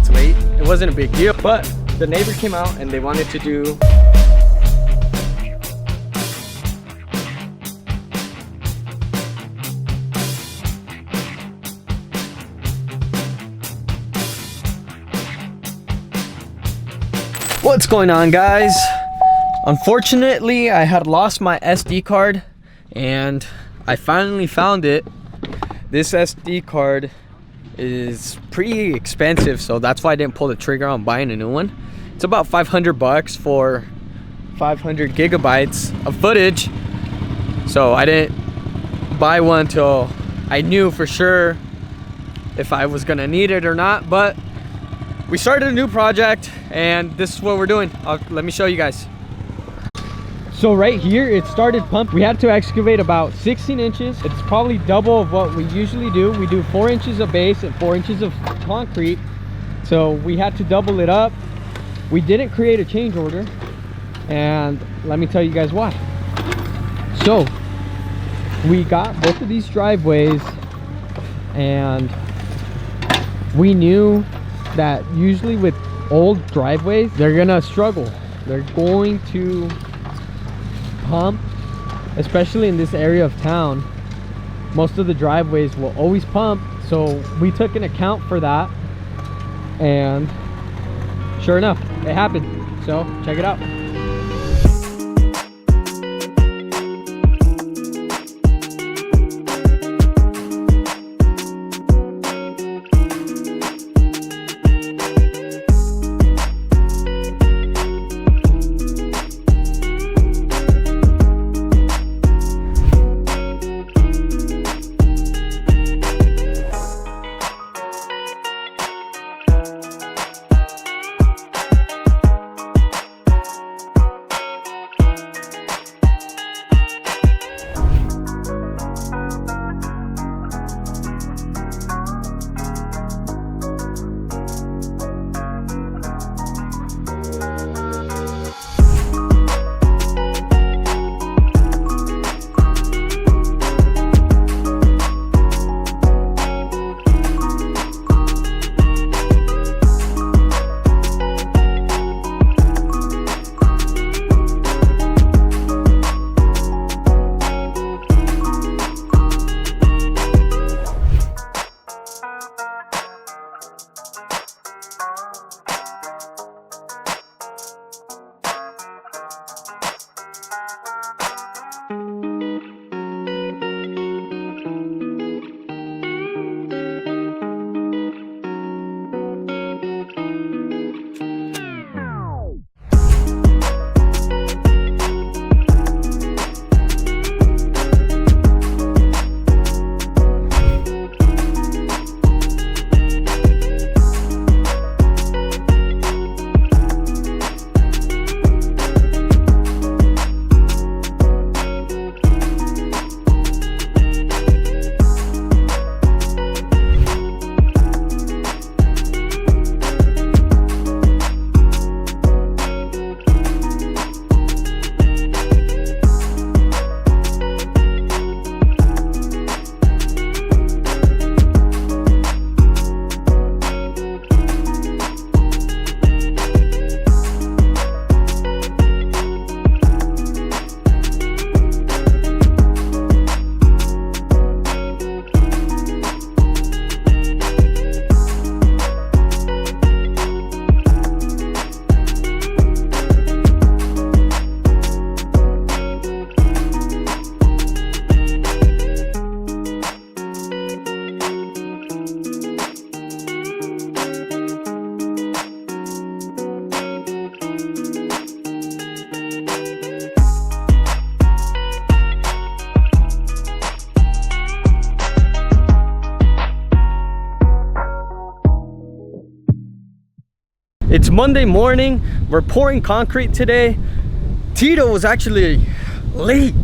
minutes late. It wasn't a big deal, but the neighbor came out and they wanted to do What's going on, guys? Unfortunately, I had lost my SD card and I finally found it. This SD card is pretty expensive, so that's why I didn't pull the trigger on buying a new one. It's about 500 bucks for 500 gigabytes of footage. So I didn't buy one till I knew for sure if I was gonna need it or not, but we started a new project and this is what we're doing. Let me show you guys. So right here, it started pumping. We had to excavate about 16 inches. It's probably double of what we usually do. We do 4 inches of base and 4 inches of concrete. So we had to double it up. We didn't create a change order. And let me tell you guys why. So we got both of these driveways and we knew that usually with old driveways, they're gonna struggle. They're going to pump, especially in this area of town. Most of the driveways will always pump, so we took an account for that, and sure enough, it happened. So check it out. It's Monday morning. We're pouring concrete today. Tito was actually late.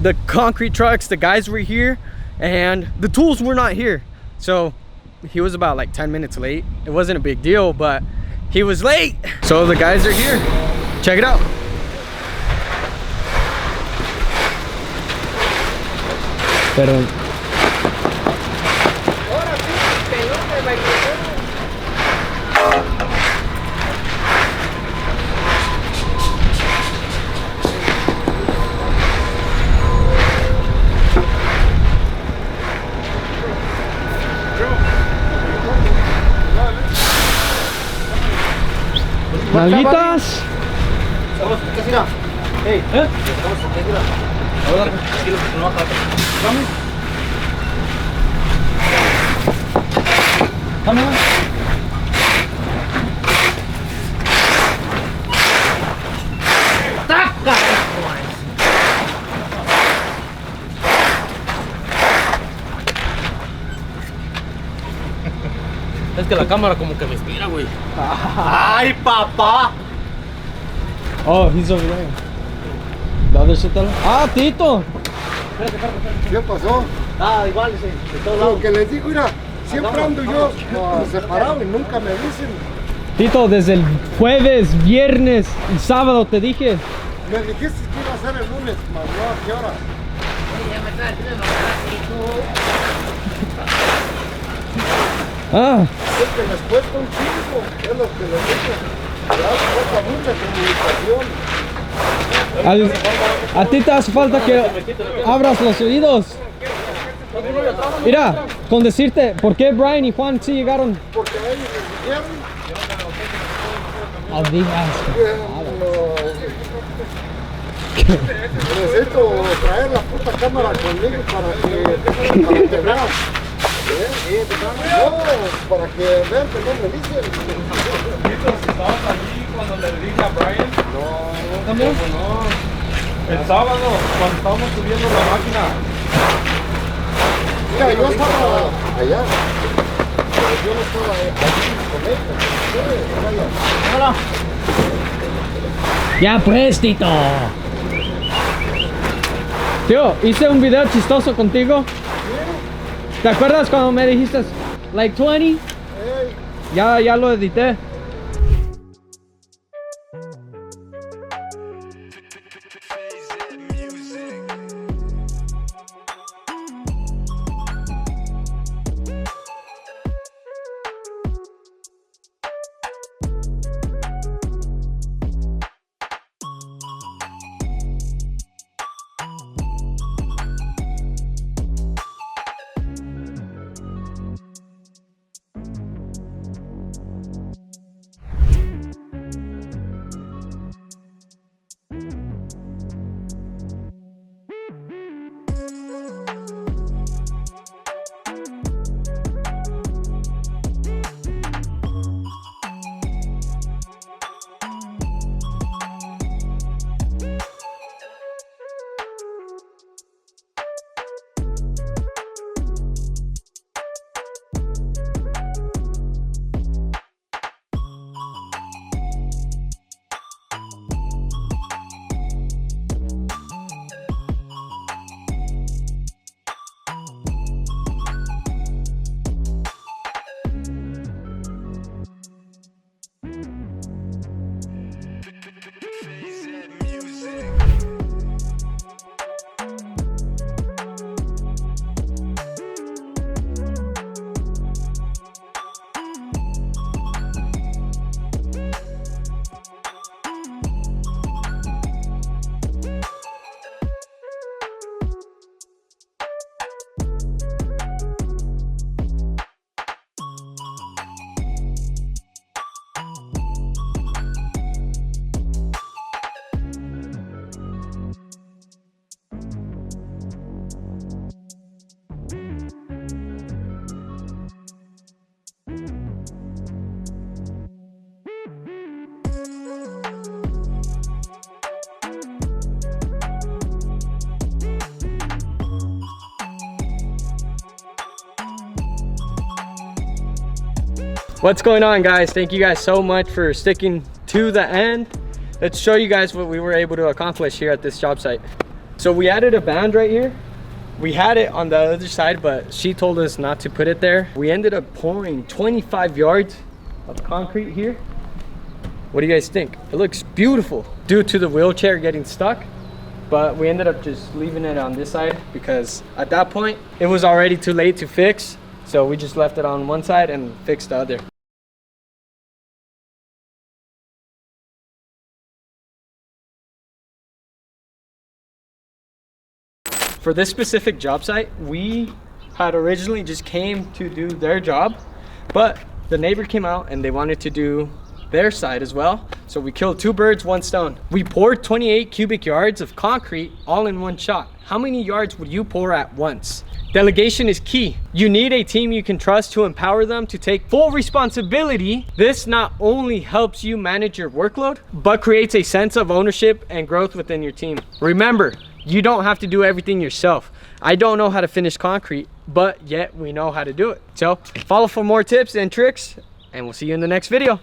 The concrete trucks, the guys were here, and the tools were not here. So he was about like 10 minutes late. It wasn't a big deal, but he was late. So the guys are here. Check it out. Pero Nalguitas. Hey, es que la cámara como que me inspira, güey. ¡Ay, papá! Oh, he's over there. The other shit. Ah, Tito. ¿Qué pasó? Ah, igual, sí, de todos lados. Lo que les digo, mira, siempre ando yo separado y nunca me dicen. Tito, desde el jueves, viernes y sábado te dije. Me dijiste que iba a ser el lunes, más no a qué hora. Ah, Es que les cuesta un chingo, es lo que les digo. Ya cuesta mucha comunicación. a ti te hace falta que abras los oídos. Mira, con decirte, ¿por qué Brian y Juan sí llegaron? Porque a ellos les dijeron. Necesito traer la puta cámara conmigo para que vean. No, para que vean que no me dicen. ¿Estabas allí cuando le dije a Brian? No, ¿También? No. El sábado, cuando estábamos subiendo la máquina. mira, yo estaba allá. Pero yo no estaba allí con ellos. Ya pues, Tito. Tío, hice un video chistoso contigo. ¿Te acuerdas cuando me dijiste like 20? Hey. Ya lo edité. What's going on, guys? Thank you guys so much for sticking to the end. Let's show you guys what we were able to accomplish here at this job site. So we added a band right here. We had it on the other side, but she told us not to put it there. We ended up pouring 25 yards of concrete here. What do you guys think? It looks beautiful due to the wheelchair getting stuck, but we ended up just leaving it on this side because at that point it was already too late to fix. So we just left it on one side and fixed the other. For this specific job site, we had originally just came to do their job, but the neighbor came out and they wanted to do their side as well. So we killed 2 birds, 1 stone. We poured 28 cubic yards of concrete all in one shot. How many yards would you pour at once? Delegation is key. You need a team you can trust to empower them to take full responsibility. This not only helps you manage your workload, but creates a sense of ownership and growth within your team. Remember, you don't have to do everything yourself. I don't know how to finish concrete, but yet we know how to do it. So follow for more tips and tricks, and we'll see you in the next video.